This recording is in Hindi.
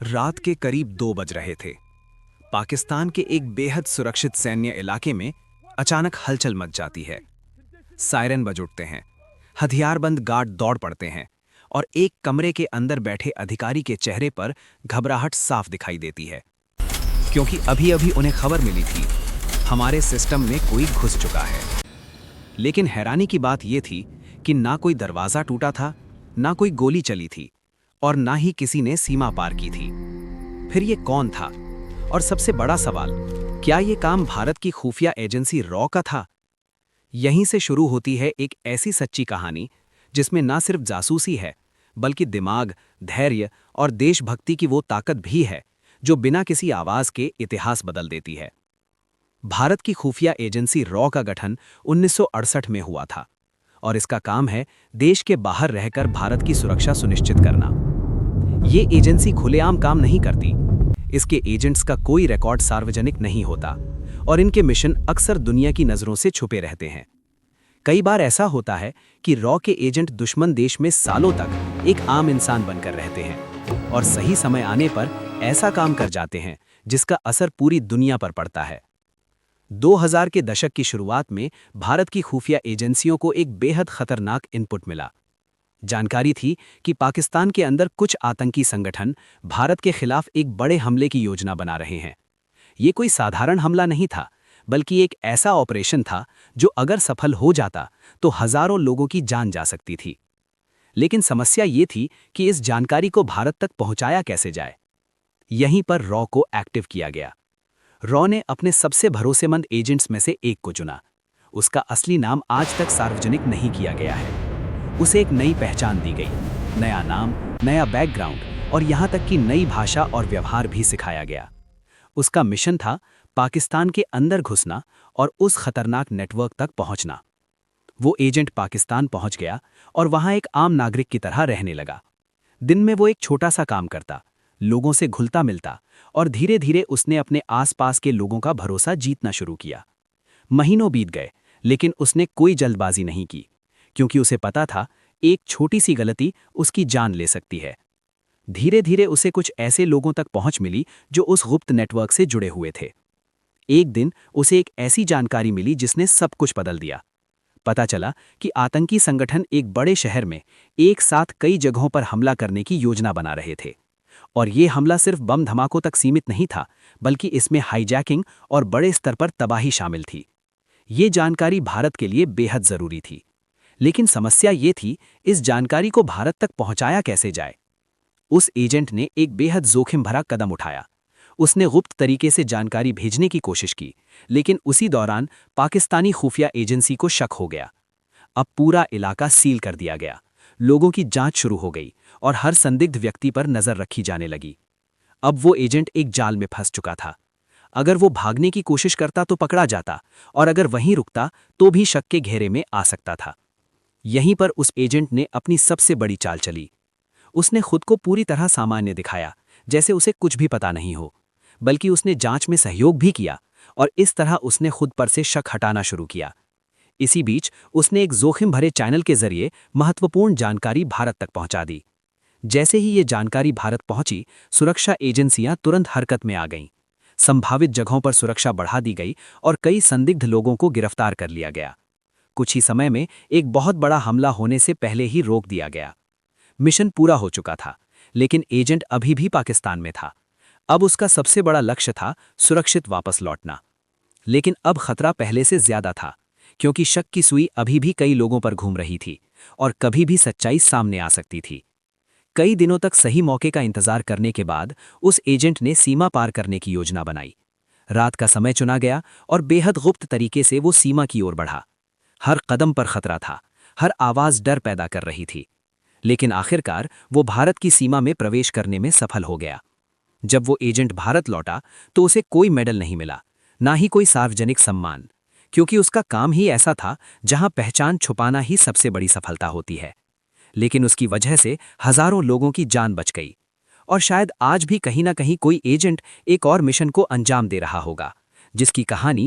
रात के करीब 2 बज रहे थे। पाकिस्तान के एक बेहद सुरक्षित सैन्य इलाके में अचानक हलचल मच जाती है। सायरन बज उठते हैं, हथियारबंद गार्ड दौड़ पड़ते हैं और एक कमरे के अंदर बैठे अधिकारी के चेहरे पर घबराहट साफ दिखाई देती है, क्योंकि अभी अभी उन्हें खबर मिली थी, हमारे सिस्टम में कोई घुस चुका है। लेकिन हैरानी की बात यह थी कि ना कोई दरवाजा टूटा था, ना कोई गोली चली थी और ना ही किसी ने सीमा पार की थी। फिर ये कौन था? और सबसे बड़ा सवाल, क्या ये काम भारत की खुफिया एजेंसी रॉ का था? यहीं से शुरू होती है एक ऐसी सच्ची कहानी जिसमें ना सिर्फ जासूसी है, बल्कि दिमाग, धैर्य और देशभक्ति की वो ताकत भी है जो बिना किसी आवाज के इतिहास बदल देती है। भारत की खुफिया एजेंसी रॉ का गठन 1968 में हुआ था और इसका काम है देश के बाहर रहकर भारत की सुरक्षा सुनिश्चित करना। ये एजेंसी खुलेआम काम नहीं करती, इसके एजेंट्स का कोई रिकॉर्ड सार्वजनिक नहीं होता और इनके मिशन अक्सर दुनिया की नजरों से छुपे रहते हैं। कई बार ऐसा होता है कि रॉ के एजेंट दुश्मन देश में सालों तक एक आम इंसान बनकर रहते हैं और सही समय आने पर ऐसा काम कर जाते हैं जिसका असर पूरी दुनिया पर पड़ता है। 2000 के दशक की शुरुआत में भारत की खुफिया एजेंसियों को एक बेहद खतरनाक इनपुट मिला। जानकारी थी कि पाकिस्तान के अंदर कुछ आतंकी संगठन भारत के खिलाफ एक बड़े हमले की योजना बना रहे हैं। ये कोई साधारण हमला नहीं था, बल्कि एक ऐसा ऑपरेशन था जो अगर सफल हो जाता तो हजारों लोगों की जान जा सकती थी। लेकिन समस्या ये थी कि इस जानकारी को भारत तक पहुंचाया कैसे जाए। यहीं पर रॉ को एक्टिव किया गया। रॉ ने अपने सबसे भरोसेमंद एजेंट्स में से एक को चुना। उसका असली नाम आज तक सार्वजनिक नहीं किया गया है। उसे एक नई पहचान दी गई, नया नाम, नया बैकग्राउंड और यहां तक कि नई भाषा और व्यवहार भी सिखाया गया। उसका मिशन था पाकिस्तान के अंदर घुसना और उस खतरनाक नेटवर्क तक पहुंचना। वो एजेंट पाकिस्तान पहुंच गया और वहां एक आम नागरिक की तरह रहने लगा। दिन में वो एक छोटा सा काम करता, लोगों से घुलता मिलता और धीरे धीरे उसने अपने आसपास के लोगों का भरोसा जीतना शुरू किया। महीनों बीत गए, लेकिन उसने कोई जल्दबाजी नहीं की, क्योंकि उसे पता था एक छोटी सी गलती उसकी जान ले सकती है। धीरे धीरे उसे कुछ ऐसे लोगों तक पहुंच मिली जो उस गुप्त नेटवर्क से जुड़े हुए थे। एक दिन उसे एक ऐसी जानकारी मिली जिसने सब कुछ बदल दिया। पता चला कि आतंकी संगठन एक बड़े शहर में एक साथ कई जगहों पर हमला करने की योजना बना रहे थे। और ये हमला सिर्फ बम धमाकों तक सीमित नहीं था, बल्कि इसमें हाईजैकिंग और बड़े स्तर पर तबाही शामिल थी। ये जानकारी भारत के लिए बेहद जरूरी थी। लेकिन समस्या ये थी, इस जानकारी को भारत तक पहुंचाया कैसे जाए। उस एजेंट ने एक बेहद जोखिम भरा कदम उठाया। उसने गुप्त तरीके से जानकारी भेजने की कोशिश की, लेकिन उसी दौरान पाकिस्तानी खुफिया एजेंसी को शक हो गया। अब पूरा इलाका सील कर दिया गया, लोगों की जांच शुरू हो गई और हर संदिग्ध व्यक्ति पर नजर रखी जाने लगी। अब वो एजेंट एक जाल में फंस चुका था। अगर वो भागने की कोशिश करता तो पकड़ा जाता और अगर वहीं रुकता तो भी शक के घेरे में आ सकता था। यहीं पर उस एजेंट ने अपनी सबसे बड़ी चाल चली। उसने खुद को पूरी तरह सामान्य दिखाया, जैसे उसे कुछ भी पता नहीं हो, बल्कि उसने जांच में सहयोग भी किया और इस तरह उसने खुद पर से शक हटाना शुरू किया। इसी बीच उसने एक जोखिम भरे चैनल के जरिए महत्वपूर्ण जानकारी भारत तक पहुंचा दी। जैसे ही ये जानकारी भारत पहुंची, सुरक्षा एजेंसियां तुरंत हरकत में आ गईं। संभावित जगहों पर सुरक्षा बढ़ा दी गई और कई संदिग्ध लोगों को गिरफ्तार कर लिया गया। कुछ ही समय में एक बहुत बड़ा हमला होने से पहले ही रोक दिया गया। मिशन पूरा हो चुका था, लेकिन एजेंट अभी भी पाकिस्तान में था। अब उसका सबसे बड़ा लक्ष्य था सुरक्षित वापस लौटना। लेकिन अब खतरा पहले से ज्यादा था, क्योंकि शक की सुई अभी भी कई लोगों पर घूम रही थी और कभी भी सच्चाई सामने आ सकती थी। कई दिनों तक सही मौके का इंतजार करने के बाद उस एजेंट ने सीमा पार करने की योजना बनाई। रात का समय चुना गया और बेहद गुप्त तरीके से वो सीमा की ओर बढ़ा। हर कदम पर खतरा था, हर आवाज डर पैदा कर रही थी। लेकिन आखिरकार वो भारत की सीमा में प्रवेश करने में सफल हो गया। जब वो एजेंट भारत लौटा तो उसे कोई मेडल नहीं मिला, ना ही कोई सार्वजनिक सम्मान, क्योंकि उसका काम ही ऐसा था जहां पहचान छुपाना ही सबसे बड़ी सफलता होती है। लेकिन उसकी वजह से हजारों लोगों की जान बच गई। और शायद आज भी कहीं ना कहीं कोई एजेंट एक और मिशन को अंजाम दे रहा होगा, जिसकी कहानी